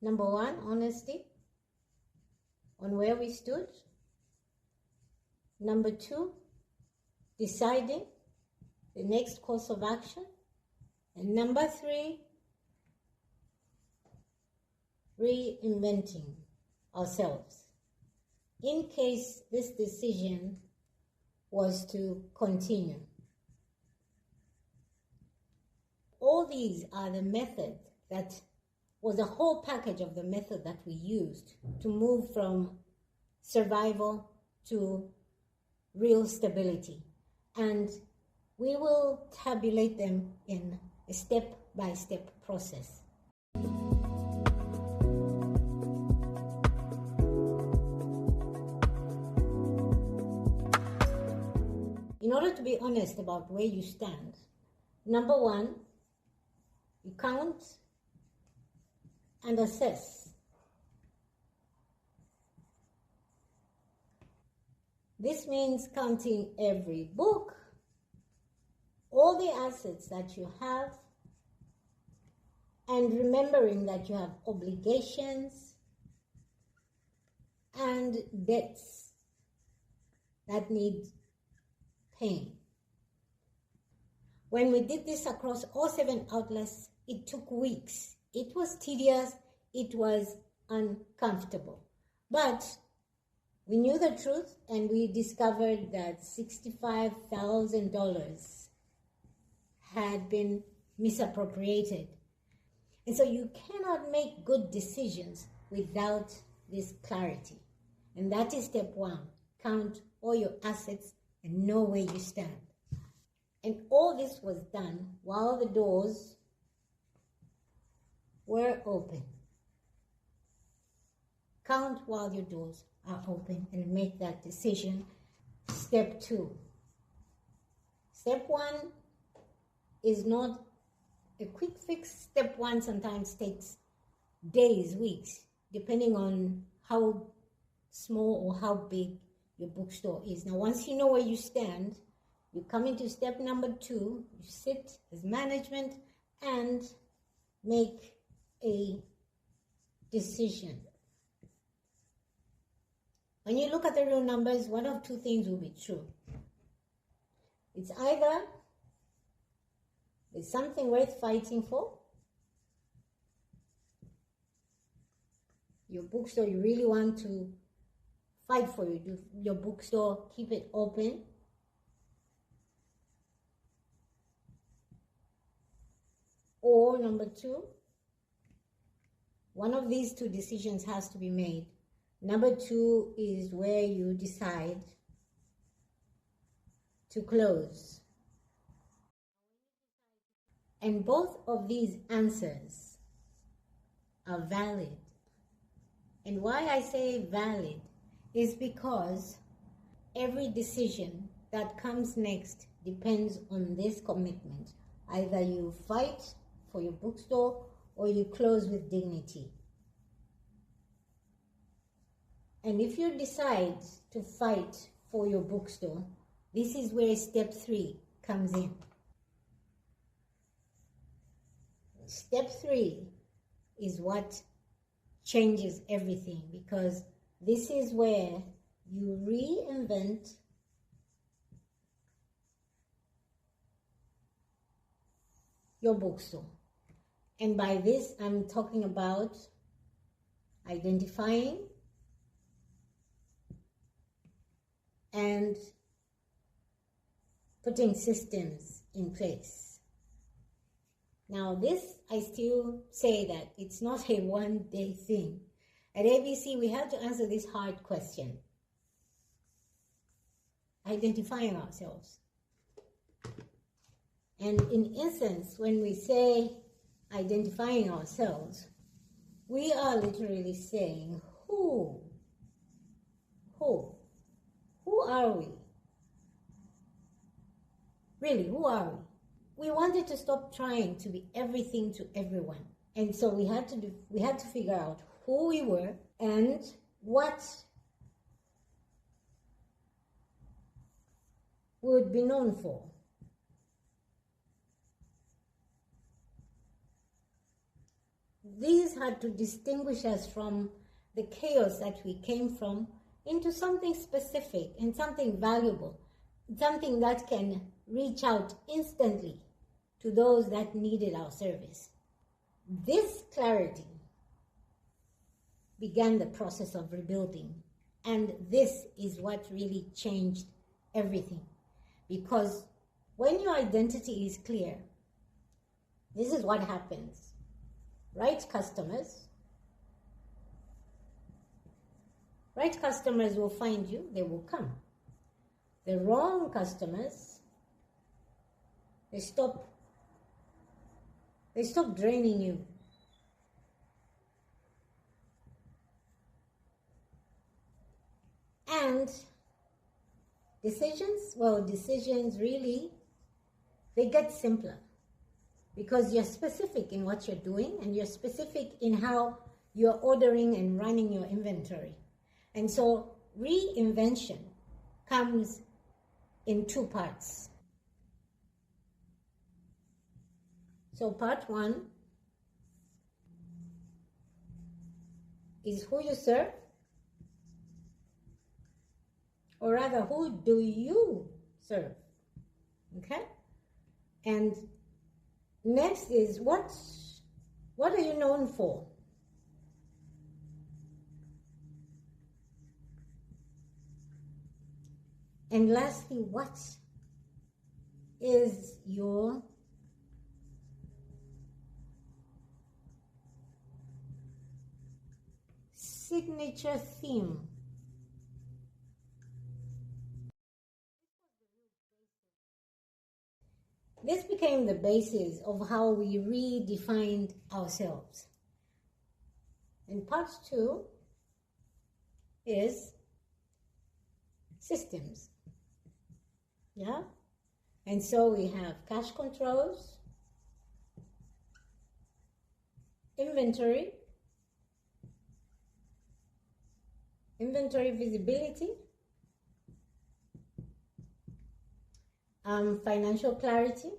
Number one, honesty on where we stood. Number two, deciding the next course of action. And number three, reinventing ourselves in case this decision was to continue. All these are the method that was a whole package of the method that we used to move from survival to real stability. And we will tabulate them in a step-by-step process. In order to be honest about where you stand, number one, you count and assess. This means counting every book, all the assets that you have, and remembering that you have obligations and debts that need paying. When we did this across all 7 outlets, it took weeks. It was tedious, it was uncomfortable. But we knew the truth, and we discovered that $65,000 had been misappropriated. And so you cannot make good decisions without this clarity. And that is step one. Count all your assets and know where you stand. And all this was done while the doors were open. Count while your doors are open and make that decision. Step two. Step one is not a quick fix. Step one sometimes takes days, weeks, depending on how small or how big your bookstore is. Now, once you know where you stand, you come into step number two. You sit as management and make a decision. When you look at the real numbers, one of two things will be true. It's either there's something worth fighting for, your bookstore, you really want to fight for your bookstore, keep it open. Or number two, one of these two decisions has to be made. Number two is where you decide to close. And both of these answers are valid. And why I say valid is because every decision that comes next depends on this commitment. Either you fight for your bookstore or you close with dignity. And if you decide to fight for your bookstore, this is where step three comes in. Step three is what changes everything, because this is where you reinvent your bookstore. And by this, I'm talking about identifying and putting systems in place. Now this, I still say that it's not a one-day thing. At ABC, we had to answer this hard question. Identifying ourselves. And in essence, when we say identifying ourselves, we are literally saying, who are we? Really, who are we? We wanted to stop trying to be everything to everyone. And so we had to figure out who we were and what we would be known for. these had to distinguish us from the chaos that we came from into something specific and something valuable, something that can reach out instantly to those that needed our service. This clarity began the process of rebuilding, and this is what really changed everything. Because when your identity is clear, this is what happens. Right customers will find you, they will come. The wrong customers, they stop draining you. And decisions really, they get simpler because you're specific in what you're doing and you're specific in how you're ordering and running your inventory. And so reinvention comes in two parts. So part one is who you serve, or rather, who do you serve? Okay? And next is what are you known for? And lastly, what is your signature theme? This became the basis of how we redefined ourselves. And part two is systems. Yeah? And so we have cash controls, inventory visibility, financial clarity,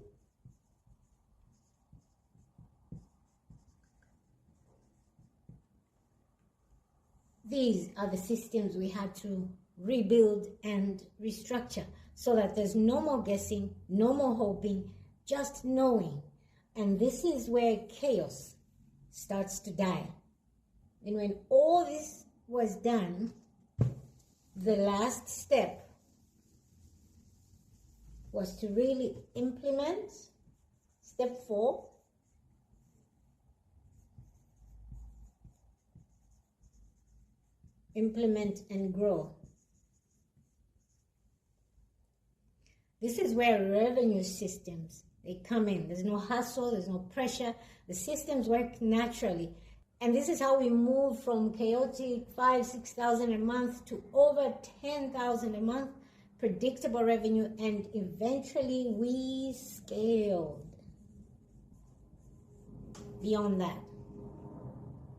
these are the systems we had to rebuild and restructure so that there's no more guessing, no more hoping, just knowing. And this is where chaos starts to die. And when all this was done, the last step was to really implement step 4, implement and grow. This is where revenue systems, they come in. There's no hustle, there's no pressure. The systems work naturally. And this is how we move from chaotic 5,000-6,000 a month to over 10,000 a month, predictable revenue, and eventually we scaled beyond that.